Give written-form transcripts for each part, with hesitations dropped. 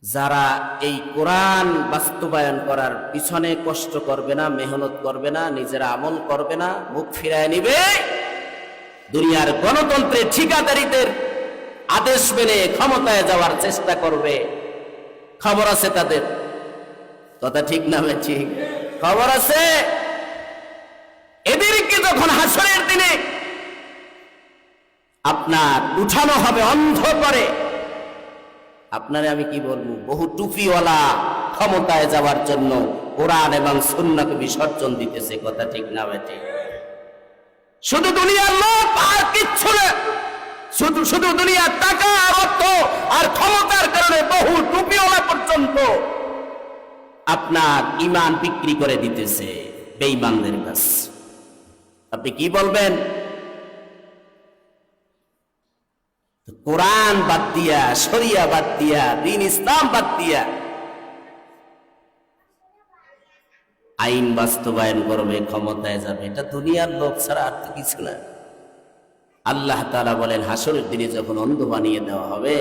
যারা এই কোরআন বাস্তবায়ন করার পিছনে কষ্ট করবে না, মেহনত করবে না, নিজেরা আমল করবে না, মুখ ফিরায় নিবে, দুনিয়ার গণতন্ত্রের ঠিকাদারিদের আদেশ মেনে ক্ষমতায় যাওয়ার চেষ্টা করবে, খবর আছে তাদের। কথা ঠিক না ঠিক? খবর আছে। এদেরকে যখন হাসরের দিনে আপনার উঠানো হবে অন্ধ করে, আপনারে আমি কি বলবো, বহু টুপিওয়ালা ক্ষমতায় যাওয়ার জন্য কোরআন এবং সুন্নাহকে বিসর্জন দিতেছে। কথা ঠিক না ঠিক? শুধু দুনিয়ার লোক আর কিচ্ছু না, শুধু দুনিয়ার টাকা, অর্থ আর ক্ষমতার কারণে বহু টুপিওয়ালা পর্যন্ত আপনার ঈমান বিক্রি করে দিতেছে বেঈমানদের কাছে। আপনি কি বলবেন? কোরআন বাদ দিয়া, শরিয়া বাদ দিয়া, দ্বীন ইসলাম বাদ দিয়া আইন বাস্তবায়ন করবে, ক্ষমতায় যাবে, এটা দুনিয়ার লোক ছাড়া আর তো কিছু না। আল্লাহ তাআলা বলেন, হাসরের দিনে যখন অন্ধ বানিয়ে দেওয়া হবে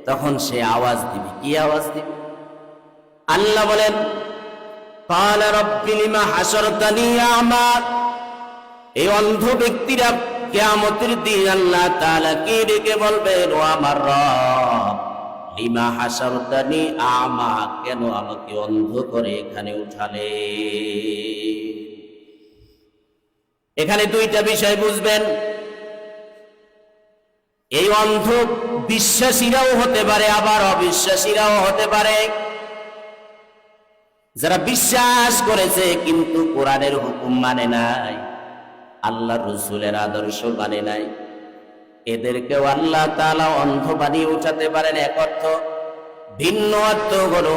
তখন সে আওয়াজ দিবে। কি আওয়াজ দিবে? আল্লাহ বলেন, ক্বালা রাব্বি লিমা হাশারতানি আ'মা। এই অন্ধ ব্যক্তিরা কিয়ামতের দিন আল্লাহ তাআলা কে ডেকে বলবেন, ও আমার রব, লিমা হাশারতানি আ'মা, কেন আমাকে অন্ধ করে এখানে উঠালে? এখানে দুইটা বিষয় বুঝবেন। এই অন্ধ বিশ্বাসীরাও হতে পারে, আবার অবিশ্বাসীরাও হতে পারে। যারা বিশ্বাস করেছে কিন্তু কোরআনের হুকুম মানে নাই, আল্লাহর রাসূলের আদর্শ মানে নাই, এদেরকেও আল্লাহ তাআলা অন্ধ বানিয়ে উঠাতে পারেন। এক অর্থ। ভিন্ন অর্থ হলো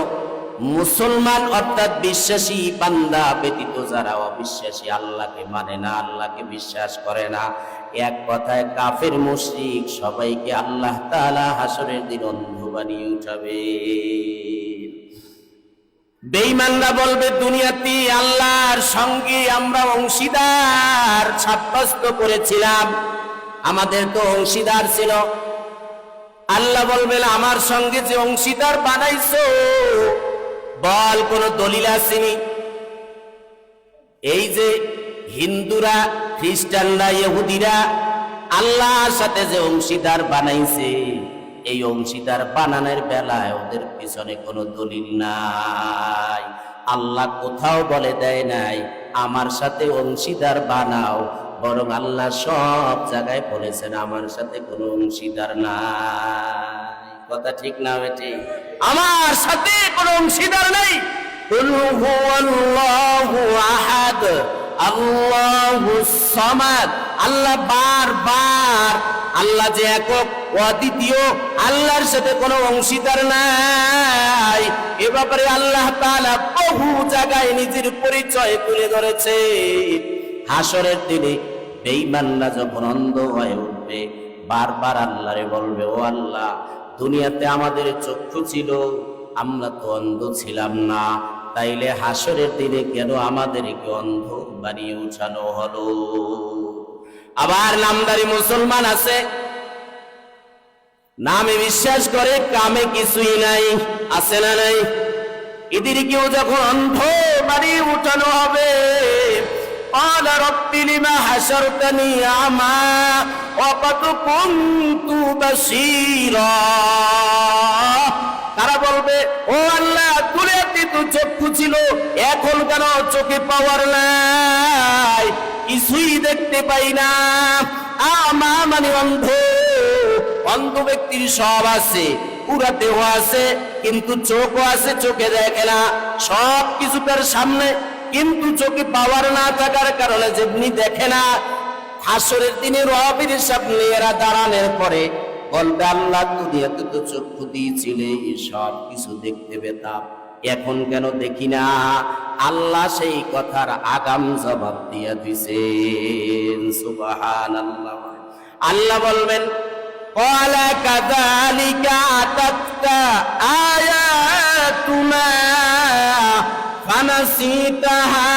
মুসলমান অর্থাৎ বিশ্বাসী বান্দা ব্যতীত যারা অবিশ্বাসী, আল্লাহকে মানে না, আল্লাহকে বিশ্বাস করে না, এক কথায় কাফের মুশরিক, সবাইকে আল্লাহ তাআলা হাসরের দিন অন্ধ বানিয়ে উঠাবে। বেঈমানরা বলবে, দুনিয়াতে আল্লাহর সঙ্গে আমরা অংশীদার সাব্যস্ত করেছিলাম, আমাদের তো অংশীদার ছিল। আল্লাহ বলবেন, আমার সঙ্গে যে অংশীদার বানাইছো, বল কোন দলিল আসেনি? এই যে হিন্দুরা, খ্রিস্টানরা, ইহুদিরা আল্লাহর সাথে যে অংশীদার বানাইছে, এই অংশীদার বানানোর বেলায় ওদের পিছনে কোনো দলিল নাই। আল্লাহ কোথাও বলে দেয় নাই আমার সাথে অংশীদার বানাও, বরং আল্লাহ সব জায়গায় বলেছেন আমার সাথে কোনো অংশীদার নাই। কথা ঠিক না ঠিক? আমার সাথে কোনো অংশীদার নাই। কুল হুয়াল্লাহু আহাদ আল্লাহুস সামাদ। আল্লাহ বারবার, আল্লাহ যে একক, অদ্বিতীয়, আল্লাহর সাথে কোনো অংশীদার নাই। এ ব্যাপারে আল্লাহ তাআলা বহু জায়গায় নিজের পরিচয় তুলে ধরেছে। হাসরের দিনে বেঈমানরা যখন অন্ধ হয়ে উঠবে, বারবার আল্লাহরে বলবে, ও আল্লাহ, দুনিয়াতে আমাদের চক্ষু ছিল, আমরা তো অন্ধ ছিলাম না, তাইলে হাসরের দিনে কেন আমাদেরকে অন্ধ বানিয়ে উঠানো হলো? আবার নামদারি মুসলমান আছে, নামে বিশ্বাস করে, কামে কিছুই নাই, আছে না নাই? এদেরকেও যখন অন্ধ বানিয়ে উঠানো হবে, قال رب لما حشرتني أعمى وقد كنت بصيرا। তারা বলবে, ও আল্লাহ, দুনিয়াতে তো চক্ষু ছিল, এখন কেন চোখে পাওয়ার নাই, কিছুই দেখতে পাই না। আমা মানে অন্ধ। অন্ধ ব্যক্তির সব আছে, পুরা দেহ আছে, কিন্তু চোখও আছে, চোখে দেখে না। সব কিছু তার সামনে, কিন্তু চোখে পাওয়ার না থাকার কারণে যেমনি দেখে না। হাসরের দিনে রবের সামনে এরা দাঁড়ানোর পরে বলবে, আল্লাহ, দুনিয়াতে তো চক্ষু দিয়েছিলে, সব কিছু দেখতে পেতাম, এখন কেন দেখি না? আল্লাহ সেই কথার আগাম জবাব দিয়ে দিয়েছেন। সুবহানাল্লাহ। আল্লাহ বলবেন, ক্বালা কাযালিকা আতাতকা আয়াতুনা ফানাসিতাহা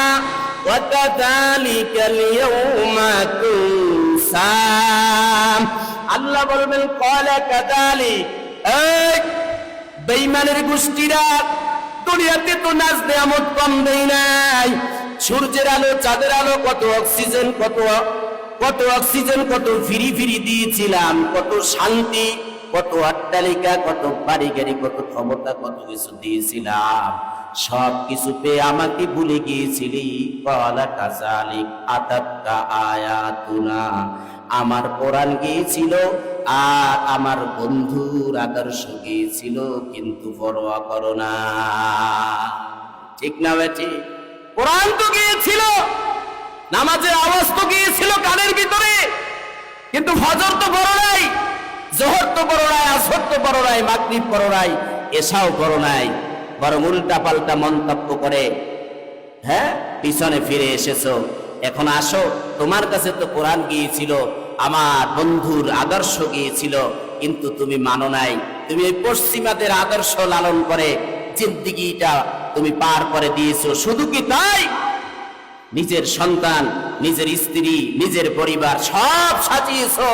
ওয়া কাযালিকাল ইয়াওমা তুনসা। আল্লাহ বলবেন, ক্বালা কাযালিক, এই বেঈমানের গোষ্ঠীরা দুনিয়াতে তো নাজ নেয়ামত কম দেই নাই। সূর্যের আলো, চাঁদের আলো, কত অক্সিজেন, কত অক্সিজেন, কত ফিরি ফিরি দিয়েছিলাম, কত শান্তি, কত অট্টালিকা, কত বাড়ি গাড়ি, কত ক্ষমতা, কত কিছু দিয়েছিলাম। সব কিছু পেয়ে আমাকে ভুলে গিয়েছিলি। ক্বালা কাযালিক আতাতকা আয়াতুনা, আমার কোরআন গিয়েছিল আর আমার বন্ধুর আদর্শ গিয়েছিল, কিন্তু পরোয়া করো না। ঠিক না বেটি? কোরআন তো গিয়েছিল, নামাজের আওয়াজ তো গিয়েছিল কানের ভিতরে, কিন্তু ফজর তো পড়ো নাই, জোহর তো পড়ো নাই, আসর তো পড়ো নাই, মাগরিব পড়ো নাই, এশাও পড়ো নাই, বরং উল্টা পাল্টা মন্তব্য করে পিছনে ফিরে এসেছো। এখন আসো, তোমার কাছে তো কোরআন গিয়েছিল, আমার বন্ধুর আদর্শ গিয়েছিল, কিন্তু তুমি মানো নাই। তুমি এই পশ্চিমাদের আদর্শ লালন করে জিন্দেগিটা তুমি পার করে দিয়েছো। শুধু কি তাই? নিজের সন্তান, নিজের স্ত্রী, নিজের পরিবার সব সাজিয়েছো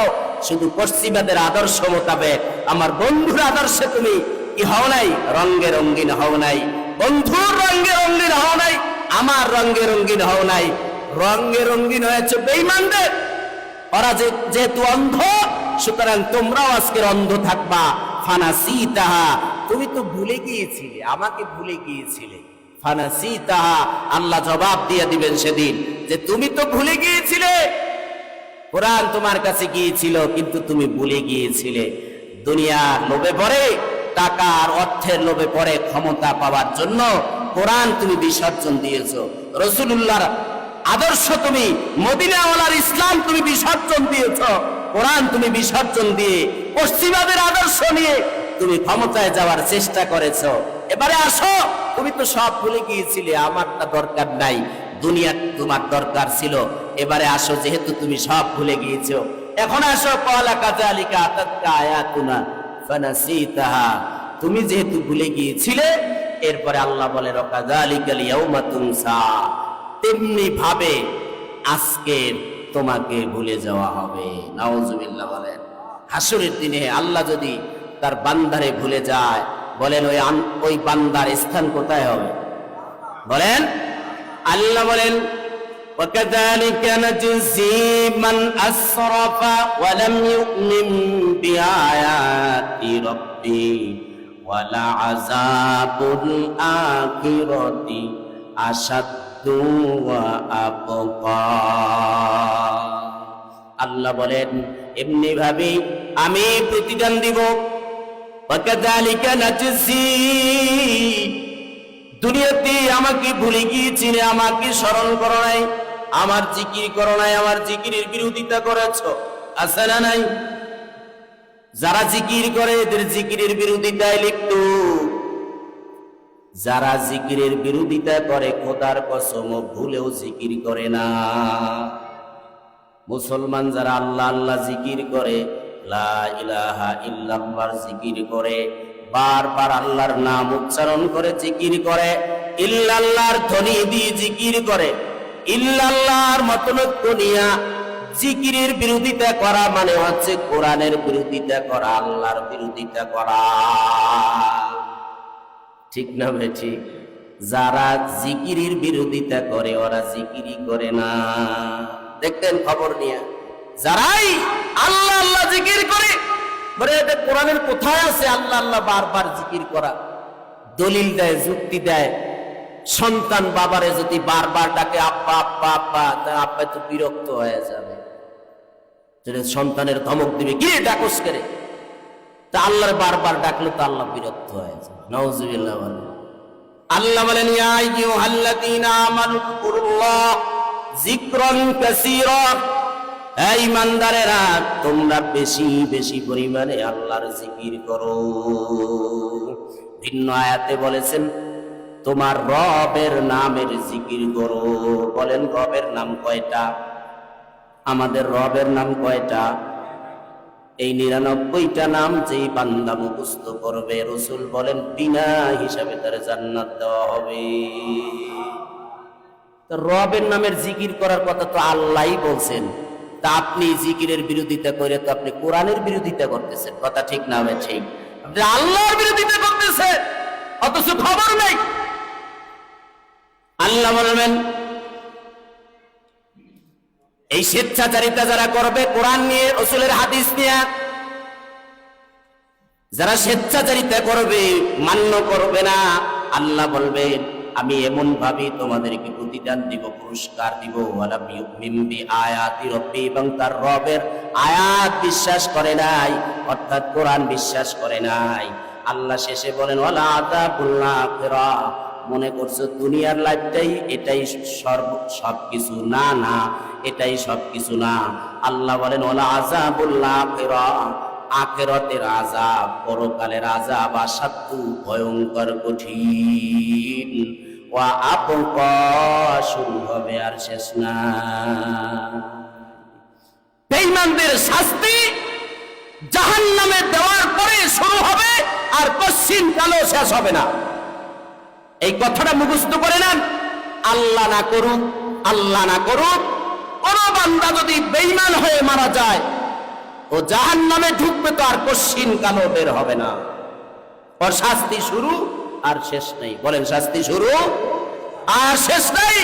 শুধু পশ্চিমাদের আদর্শ মোতাবেক। আমার বন্ধুর আদর্শে তুমি কি হও নাই? রঙে রঙিন হও নাই। বন্ধুর রঙে রঙিন হও নাই, আমার রঙে রঙিন হও নাই। রঙে রঙিন হয়েছে বেঈমানদের। ওরা যেহেতু অন্ধ, সুতরাং তোমরাও আজকের অন্ধ থাকবা। ফানাসিতাহা, তুমি তো ভুলে গিয়েছিলে, আমাকে ভুলে গিয়েছিলে। ফানাসিতাহা, আল্লাহ জবাব দিয়ে দিবেন সেদিন যে তুমি তো ভুলে গিয়েছিলে। কোরআন তোমার কাছে গিয়েছিল, কিন্তু তুমি ভুলে গিয়েছিলে। দুনিয়ার লোভে পড়ে, টাকা আর অর্থের লোভে পড়ে ক্ষমতা পাওয়ার জন্য কোরআন তুমি বিসর্জন দিয়েছো। রাসূলুল্লাহর আদর্শ তুমি, মদিনাওয়ালার ইসলাম তুমি বিসর্জন দিয়েছো। কোরআন তুমি বিসর্জন দিয়ে পশ্চিমাদের আদর্শ নিয়ে তুমি ক্ষমতায় যাওয়ার চেষ্টা করেছো। এবারে আসো, তুমি তো সব ভুলে গিয়েছিলে, আমারটা দরকার নাই, দুনিয়া তোমার দরকার ছিল। এবারে আসো, যেহেতু তুমি সব ভুলে গিয়েছো, এখন আসো। ক্বালা কাযালিকা আতাতকা আয়াতুনা ফানাসিতাহা, তুমি যেহেতু ভুলে গিয়েছিলে, এরপরে আল্লাহ বলে ওয়াকাযালিকাল ইয়াউমা তুনসা, তেমনি ভাবে আজকে তোমাকে ভুলে যাওয়া হবে। নাউজুবিল্লাহ বলেন। হাসরের দিনে আল্লাহ যদি তার বান্দারে ভুলে যায়, বলেন ওই বান্দার স্থান কোথায় হবে? বলেন। আল্লাহ বলেন وَكَذَلِكَ نَجْزِي مَنْ أَسْرَفَ وَلَمْ يُؤْمِنْ بِآيَاتِ رَبِّهِ وَلَعَذَابُ الْآخِرَةِ أَشَدُّ وَأَبْقَى। আল্লাহ বলেন এমনি ভাবে আমি প্রতিদান দিব। وَكَذَلِكَ نَجْزِي, দুনিয়াতে আমাকে ভুলে গিয়েছিলে, আমাকে স্মরণ করো নাই, আমার জিকির করো নাই, আমার জিকিরের বিরোধিতা করেছো, আছে না নাই? যারা জিকির করে এদের জিকিরের বিরোধিতায় লিপ্ত। যারা জিকিরের বিরোধিতা করে খোদার কসম ভুলেও জিকির করে না। মুসলমান যারা আল্লাহ আল্লাহ জিকির করে, লা ইলাহা ইল্লাল্লাহর জিকির করে, বারবার আল্লাহর নাম উচ্চারণ করে জিকির করে, ইল্লাল্লাহর ধ্বনি দিয়ে জিকির করে, ইল্লাল্লাহর মতনৈক্য নিয়া জিকিরের বিরোধিতা করা মানে হচ্ছে কোরআনের বিরোধিতা করা, আল্লাহর বিরোধিতা করা। ঠিক না ভাই? ঠিক। যারা জিকিরের বিরোধিতা করে ওরা জিকিরই করে না। দেখতেন খবর নিয়ে, যারাই আল্লাহ আল্লাহ জিকির করে, বলে এটা কোরআনের কোথায় আছে আল্লাহ আল্লাহ বারবার জিকির করা? দলিল দেয়, যুক্তি দেয়। সন্তান বাবারে যদি বারবার ডাকে আব্বা আব্বা আব্বা, তার আব্বা তো বিরক্ত হয়ে যাবে, সন্তানের ধমক দিবে, কি ডাকস করে? তা আল্লাহর বারবার ডাকলে তো আল্লাহ বিরক্ত হয়ে যাবে। নাউজুবিল্লাহ। আল্লাহ বলেন ইয়া আইয়ুহাল্লাযীনা আমানু যকুরুল্লাহ যিকরান কাসীরা, এই ইমানদারেরা তোমরা বেশি বেশি পরিমাণে আল্লাহর জিকির করো। ভিন্ন আয়াতে বলেছেন তোমার রবের নামের জিকির করো। বলেন রবের নাম কয়টা? আমাদের রবের নাম কয়টা? এই 99টা নাম যেই বান্দা মুখস্থ করবে, রাসূল বলেন বিনা হিসাবে তার জান্নাত দেওয়া হবে। তো রবের নামের জিকির করার কথা তো আল্লাহই বলছেন, তা আপনি জিকিরের বিরোধিতা করে তো আপনি কোরআনের বিরোধিতা করতেছেন। কথা ঠিক না? হবে ঠিক। আপনি আল্লাহর বিরোধিতা করতেছে, অথচ খবর নেই। আল্লাহ বলবেন, এই স্বেচ্ছাচারিতা যারা করবে কোরআন নিয়ে, রাসূলের হাদিস নিয়ে, যারা স্বেচ্ছাচারিতা করবে, মান্য করবে না, আল্লাহ বলবেন আমি এমন ভাবে তোমাদেরকে প্রতিদান দিব, পুরস্কার দিব। ওয়ালাম ইউমিন বিআয়াতি রাব্বি, এবং তার রবের আয়াত বিশ্বাস করে নাই, অর্থাৎ কোরআন বিশ্বাস করে নাই। আল্লাহ শেষে বলেন ওয়ালা আযাবুল আখিরাহ, মনে করছো দুনিয়ার লাইফটাই এটাই সবকিছু, না না, এটাই সবকিছু না। আল্লাহ বলেন ওয়ালা আযাবুল আখিরাহ, আখিরাতের আযাব, পরকালের আযাব আসাদ্দু, ভয়ঙ্কর কঠিন। ওয়া আবকা, শুরু হবে আর শেষ না। বেঈমানদের শাস্তি জাহান্নামে দেওয়ার পরে শুরু হবে, আর কশ্চিন কালও শেষ হবে না। এই কথাটা মুখস্থ করে নেন। আল্লাহ না করুক, আল্লাহ না করুক, কোন বান্দা যদি বেঈমান হয়ে মারা যায়, ও জাহান্নামে ঢুকবে, তো আর কশ্চিন কালও বের হবে না। ওর শাস্তি শুরু আর শেষ নেই। বলেন শাস্তি শুরু আর শেষ নেই।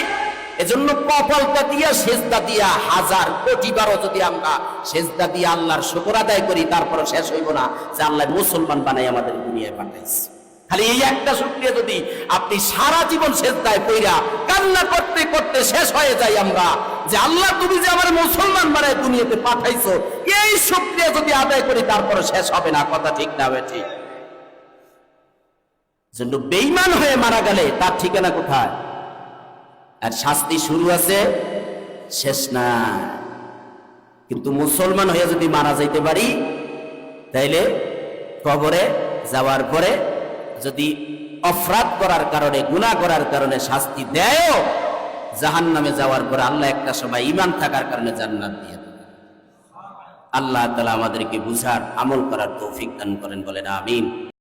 এজন্য কপালটা দিয়া, সেজদা দিয়া, হাজার কোটি বারও যদি আমরা সেজদা দিয়ে আল্লাহর শুকর আদায় করি, তারপরে শেষ হইব না যে আল্লাহ মুসলমান বানাই আমাদের দুনিয়ায় পাঠাইছে। খালি এই একটা শুকরিয়া যদি আপনি সারা জীবন সেজদায় পইরা কান্না করতে করতে শেষ হয়ে যাই আমরা, যে আল্লাহ তুমি যে আমার মুসলমান বানায় দুনিয়াতে পাঠাইছো, এই শুকরিয়া যদি আদায় করি, তারপরে শেষ হবে না। কথা ঠিক না ঠিক? জন্য বেঈমান হয়ে মারা গেলে তার ঠিকানা কোথায়? আর শাস্তি শুরু আছে, শেষ না। কিন্তু মুসলমান হয়ে যদি মারা যাইতে পারি, তাইলে কবরে যাওয়ার পরে যদি অপরাধ করার কারণে, গুনাহ করার কারণে শাস্তি দেয়, জাহান্নামে যাওয়ার পরে আল্লাহ একটা সময় ঈমান থাকার কারণে জান্নাত দিয়ে দেবে। আল্লাহ তাআলা আমাদেরকে বুঝার, আমল করার তৌফিক দান করেন। বলেন আমিন।